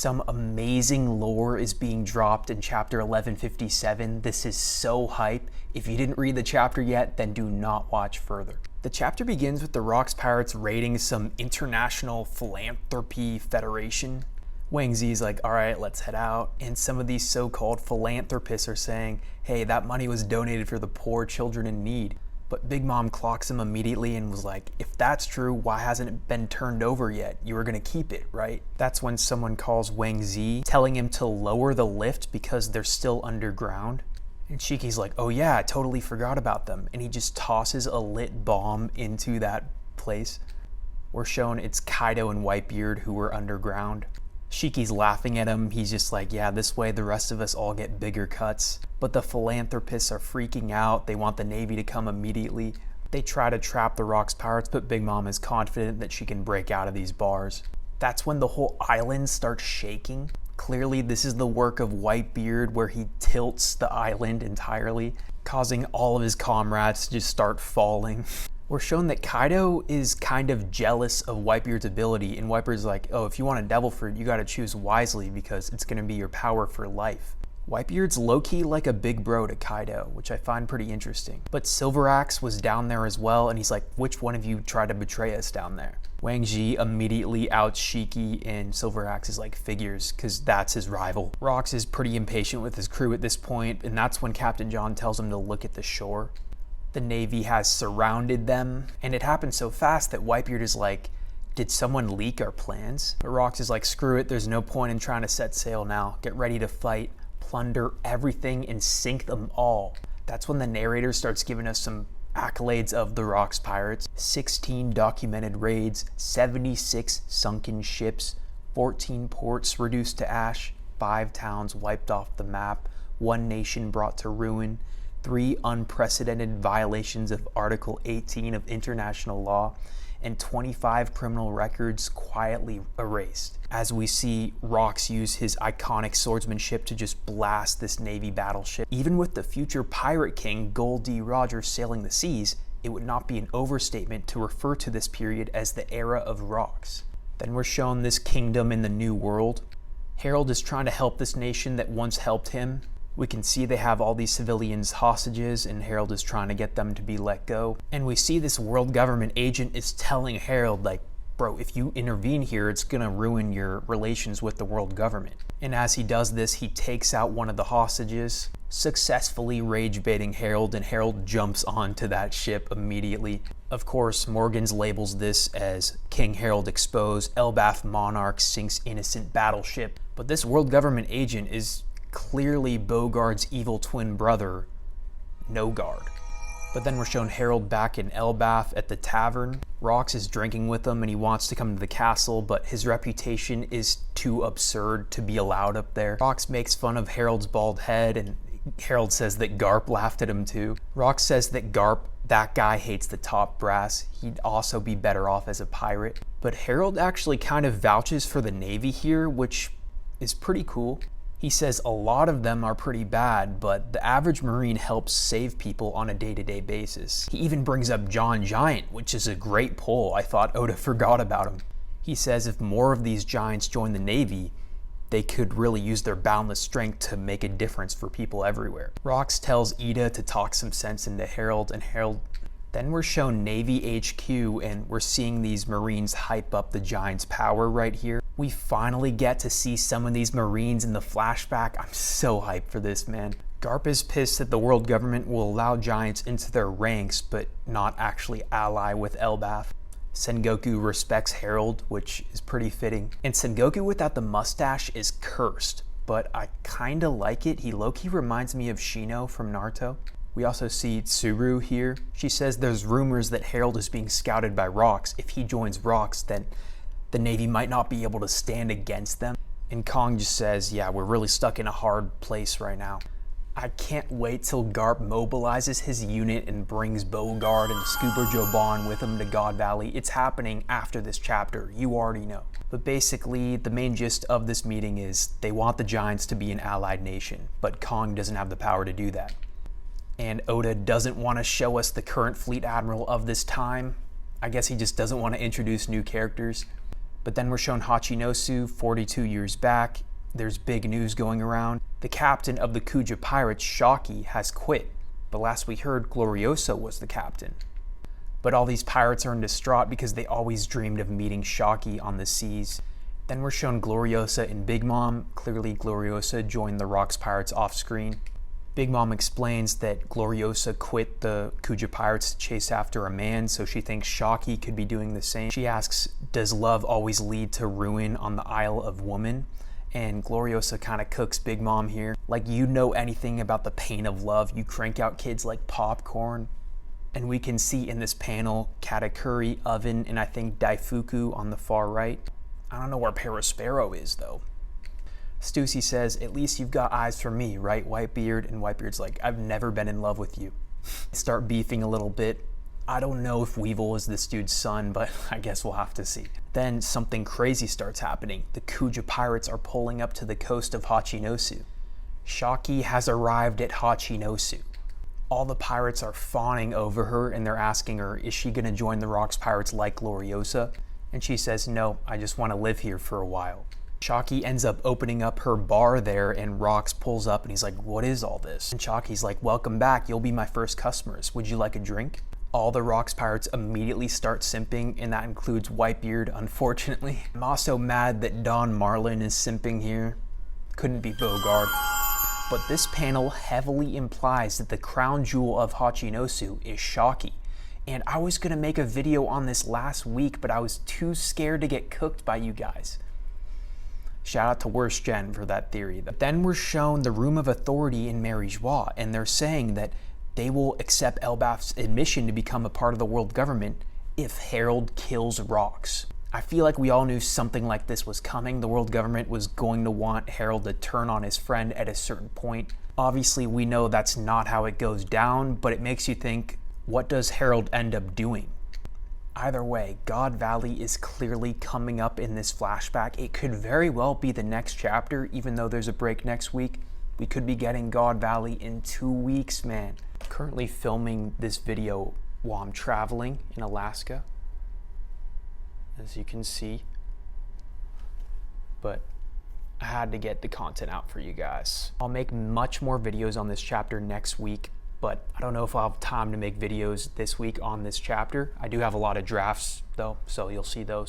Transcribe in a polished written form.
Some amazing lore is being dropped in chapter 1157. This is so hype. If you didn't read the chapter yet, then do not watch further. The chapter begins with the Rocks pirates raiding some international philanthropy federation. Wang Zi's like, all right, let's head out. And some of these so-called philanthropists are saying, hey, that money was donated for the poor children in need. But Big Mom clocks him immediately and was like, if that's true, why hasn't it been turned over yet? You were gonna keep it, right? That's when someone calls Wang Zi, telling him to lower the lift because they're still underground. And Shakky's like, oh yeah, I totally forgot about them. And he just tosses a lit bomb into that place. We're shown it's Kaido and Whitebeard who were underground. Shakky's laughing at him. He's just like, yeah, this way the rest of us all get bigger cuts. But the philanthropists are freaking out. They want the Navy to come immediately. They try to trap the Rocks pirates, but Big Mom is confident that she can break out of these bars. That's when the whole island starts shaking. Clearly, this is the work of Whitebeard, where he tilts the island entirely, causing all of his comrades to just start falling. We're shown that Kaido is kind of jealous of Whitebeard's ability, and Whitebeard's like, oh, if you want a devil fruit, you gotta choose wisely because it's gonna be your power for life. Whitebeard's low-key like a big bro to Kaido, which I find pretty interesting. But Silver Axe was down there as well, and he's like, which one of you tried to betray us down there? Wang Zi immediately outs Shakky, and Silver Axe is like, figures, because that's his rival. Rocks is pretty impatient with his crew at this point, and that's when Captain John tells him to look at the shore. The Navy has surrounded them, and it happened so fast that Whitebeard is like, did someone leak our plans? But Rocks is like, screw it, there's no point in trying to set sail now. Get ready to fight, plunder everything, and sink them all. That's when the narrator starts giving us some accolades of the Rocks pirates. 16 documented raids, 76 sunken ships, 14 ports reduced to ash, 5 towns wiped off the map, 1 nation brought to ruin, 3 unprecedented violations of Article 18 of international law, and 25 criminal records quietly erased. As we see Rocks use his iconic swordsmanship to just blast this Navy battleship. Even with the future Pirate King Gold D. Rogers sailing the seas, it would not be an overstatement to refer to this period as the era of Rocks. Then we're shown this kingdom in the New World. Harold is trying to help this nation that once helped him. We can see they have all these civilians hostages, and Harold is trying to get them to be let go. And we see this world government agent is telling Harold, like, bro, if you intervene here, it's gonna ruin your relations with the world government. And as he does this, he takes out one of the hostages, successfully rage baiting Harold, and Harold jumps onto that ship immediately. Of course, Morgans labels this as King Harold exposed, Elbaf Monarch sinks innocent battleship. But this world government agent is clearly Bogard's evil twin brother, Nogard. But then we're shown Harold back in Elbaf at the tavern. Rocks is drinking with him and he wants to come to the castle, but his reputation is too absurd to be allowed up there. Rocks makes fun of Harold's bald head, and Harold says that Garp laughed at him too. Rocks says that Garp, that guy, hates the top brass. He'd also be better off as a pirate. But Harold actually kind of vouches for the Navy here, which is pretty cool. He says a lot of them are pretty bad, but the average Marine helps save people on a day-to-day basis. He even brings up John Giant, which is a great pull. I thought Oda forgot about him. He says if more of these giants join the Navy, they could really use their boundless strength to make a difference for people everywhere. Rocks tells Ida to talk some sense into Harold, and Harold... Then we're shown Navy HQ, and we're seeing these Marines hype up the Giants' power right here. We finally get to see some of these Marines in the flashback. I'm so hyped for this, man. Garp is pissed that the world government will allow Giants into their ranks, but not actually ally with Elbaf. Sengoku respects Harold, which is pretty fitting. And Sengoku without the mustache is cursed, but I kinda like it. He low-key reminds me of Shino from Naruto. We also see Tsuru here. She says there's rumors that Harold is being scouted by Rocks. If he joins Rocks, then the Navy might not be able to stand against them. And Kong just says, yeah, we're really stuck in a hard place right now. I can't wait till Garp mobilizes his unit and brings Bogard and Scuba Joban with him to God Valley. It's happening after this chapter, you already know. But basically, the main gist of this meeting is they want the Giants to be an allied nation, but Kong doesn't have the power to do that. And Oda doesn't want to show us the current fleet admiral of this time. I guess he just doesn't want to introduce new characters. But then we're shown Hachinosu 42 years back. There's big news going around. The captain of the Kuja pirates, Shakky, has quit. But last we heard, Gloriosa was the captain. But all these pirates are distraught because they always dreamed of meeting Shakky on the seas. Then we're shown Gloriosa and Big Mom. Clearly Gloriosa joined the Rocks Pirates off screen. Big Mom explains that Gloriosa quit the Kuja pirates to chase after a man, so she thinks Shakky could be doing the same. She asks, does love always lead to ruin on the Isle of Woman? And Gloriosa kind of cooks Big Mom here. Like, you know anything about the pain of love, you crank out kids like popcorn. And we can see in this panel Katakuri, Oven, and I think Daifuku on the far right. I don't know where Perospero is though. Stussy says, at least you've got eyes for me, right, Whitebeard? And Whitebeard's like, I've never been in love with you. Start beefing a little bit. I don't know if Weevil is this dude's son, but I guess we'll have to see. Then something crazy starts happening. The Kuja pirates are pulling up to the coast of Hachinosu. Shakky has arrived at Hachinosu. All the pirates are fawning over her and they're asking her, is she gonna join the Rocks Pirates like Gloriosa? And she says, no, I just wanna live here for a while. Shakky ends up opening up her bar there and Rocks pulls up and he's like, what is all this? And Shakky's like, welcome back, you'll be my first customers. Would you like a drink? All the Rocks Pirates immediately start simping, and that includes Whitebeard, unfortunately. I'm also mad that Don Marlin is simping here. Couldn't be Bogard. But this panel heavily implies that the crown jewel of Hachinosu is Shakky. And I was gonna make a video on this last week, but I was too scared to get cooked by you guys. Shout out to Worst Gen for that theory. But then we're shown the Room of Authority in Mary Joie, and they're saying that they will accept Elbaf's admission to become a part of the world government if Harold kills Rocks. I feel like we all knew something like this was coming. The world government was going to want Harold to turn on his friend at a certain point. Obviously, we know that's not how it goes down, but it makes you think, what does Harold end up doing? Either way, God Valley is clearly coming up in this flashback. It could very well be the next chapter, even though there's a break next week. We could be getting God Valley in 2 weeks, man. I'm currently filming this video while I'm traveling in Alaska, as you can see. But I had to get the content out for you guys. I'll make much more videos on this chapter next week, but I don't know if I'll have time to make videos this week on this chapter. I do have a lot of drafts though, so you'll see those.